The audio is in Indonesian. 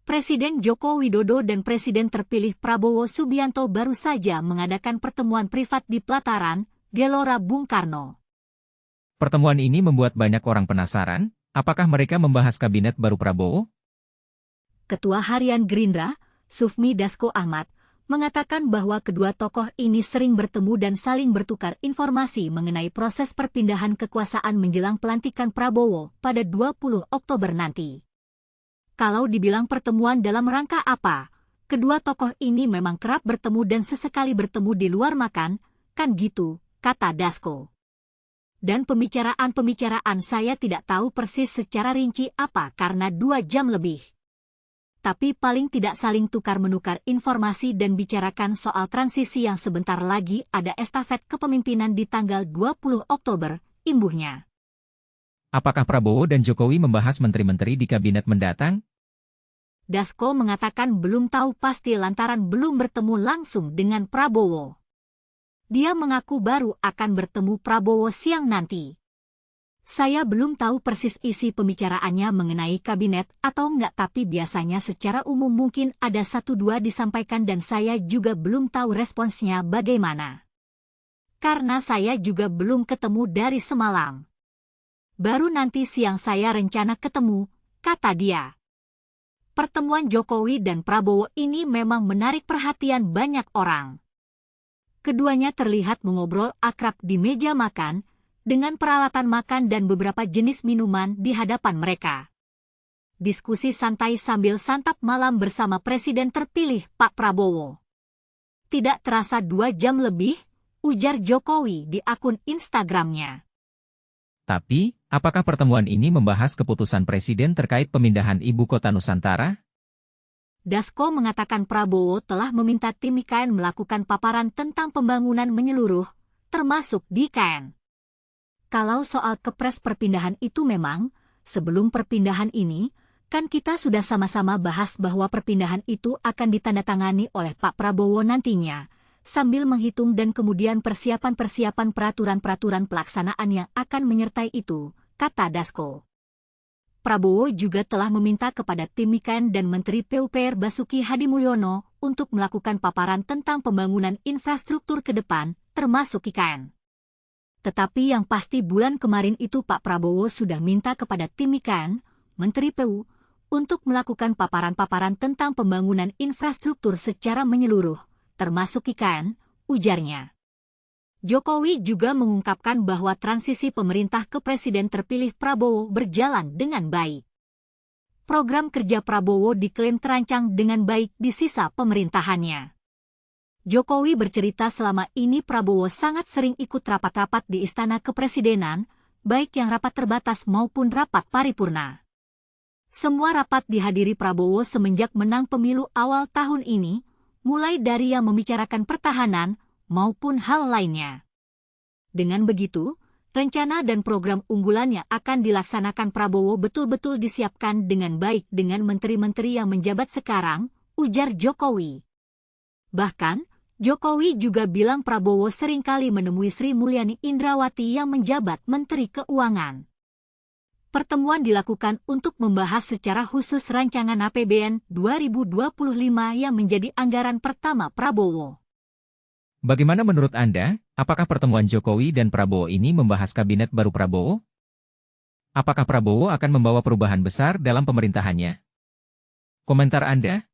Presiden Joko Widodo dan Presiden terpilih Prabowo Subianto baru saja mengadakan pertemuan privat di pelataran Gelora Bung Karno. Pertemuan ini membuat banyak orang penasaran, apakah mereka membahas kabinet baru Prabowo? Ketua Harian Gerindra, Sufmi Dasko Ahmad, mengatakan bahwa kedua tokoh ini sering bertemu dan saling bertukar informasi mengenai proses perpindahan kekuasaan menjelang pelantikan Prabowo pada 20 Oktober nanti. Kalau dibilang pertemuan dalam rangka apa, kedua tokoh ini memang kerap bertemu dan sesekali bertemu di luar makan, kan gitu, kata Dasko. Dan pembicaraan saya tidak tahu persis secara rinci apa karena 2 jam lebih. Tapi paling tidak saling tukar-menukar informasi dan bicarakan soal transisi yang sebentar lagi ada estafet kepemimpinan di tanggal 20 Oktober, imbuhnya. Apakah Prabowo dan Jokowi membahas menteri-menteri di kabinet mendatang? Dasko mengatakan belum tahu pasti lantaran belum bertemu langsung dengan Prabowo. Dia mengaku baru akan bertemu Prabowo siang nanti. Saya belum tahu persis isi pembicaraannya mengenai kabinet atau enggak, tapi biasanya secara umum mungkin ada 1-2 disampaikan dan saya juga belum tahu responsnya bagaimana. Karena saya juga belum ketemu dari semalam. Baru nanti siang saya rencana ketemu, kata dia. Pertemuan Jokowi dan Prabowo ini memang menarik perhatian banyak orang. Keduanya terlihat mengobrol akrab di meja makan, dengan peralatan makan dan beberapa jenis minuman di hadapan mereka. Diskusi santai sambil santap malam bersama Presiden terpilih Pak Prabowo. Tidak terasa 2 jam lebih, ujar Jokowi di akun Instagramnya. Tapi, apakah pertemuan ini membahas keputusan Presiden terkait pemindahan ibu kota Nusantara? Dasko mengatakan Prabowo telah meminta tim IKN melakukan paparan tentang pembangunan menyeluruh, termasuk di IKN. Kalau soal kepres perpindahan itu memang, sebelum perpindahan ini, kan kita sudah sama-sama bahas bahwa perpindahan itu akan ditandatangani oleh Pak Prabowo nantinya, sambil menghitung dan kemudian persiapan peraturan-peraturan pelaksanaan yang akan menyertai itu, kata Dasko. Prabowo juga telah meminta kepada tim IKN dan Menteri PUPR Basuki Hadimulyono untuk melakukan paparan tentang pembangunan infrastruktur ke depan, termasuk IKN. Tetapi yang pasti bulan kemarin itu Pak Prabowo sudah minta kepada tim IKN, Menteri PU, untuk melakukan paparan-paparan tentang pembangunan infrastruktur secara menyeluruh, termasuk IKN, ujarnya. Jokowi juga mengungkapkan bahwa transisi pemerintah ke Presiden terpilih Prabowo berjalan dengan baik. Program kerja Prabowo diklaim terancang dengan baik di sisa pemerintahannya. Jokowi bercerita selama ini Prabowo sangat sering ikut rapat-rapat di Istana Kepresidenan, baik yang rapat terbatas maupun rapat paripurna. Semua rapat dihadiri Prabowo semenjak menang pemilu awal tahun ini, mulai dari yang membicarakan pertahanan maupun hal lainnya. Dengan begitu, rencana dan program unggulannya akan dilaksanakan Prabowo betul-betul disiapkan dengan baik dengan menteri-menteri yang menjabat sekarang, ujar Jokowi. Bahkan, Jokowi juga bilang Prabowo seringkali menemui Sri Mulyani Indrawati yang menjabat Menteri Keuangan. Pertemuan dilakukan untuk membahas secara khusus rancangan APBN 2025 yang menjadi anggaran pertama Prabowo. Bagaimana menurut Anda, apakah pertemuan Jokowi dan Prabowo ini membahas kabinet baru Prabowo? Apakah Prabowo akan membawa perubahan besar dalam pemerintahannya? Komentar Anda?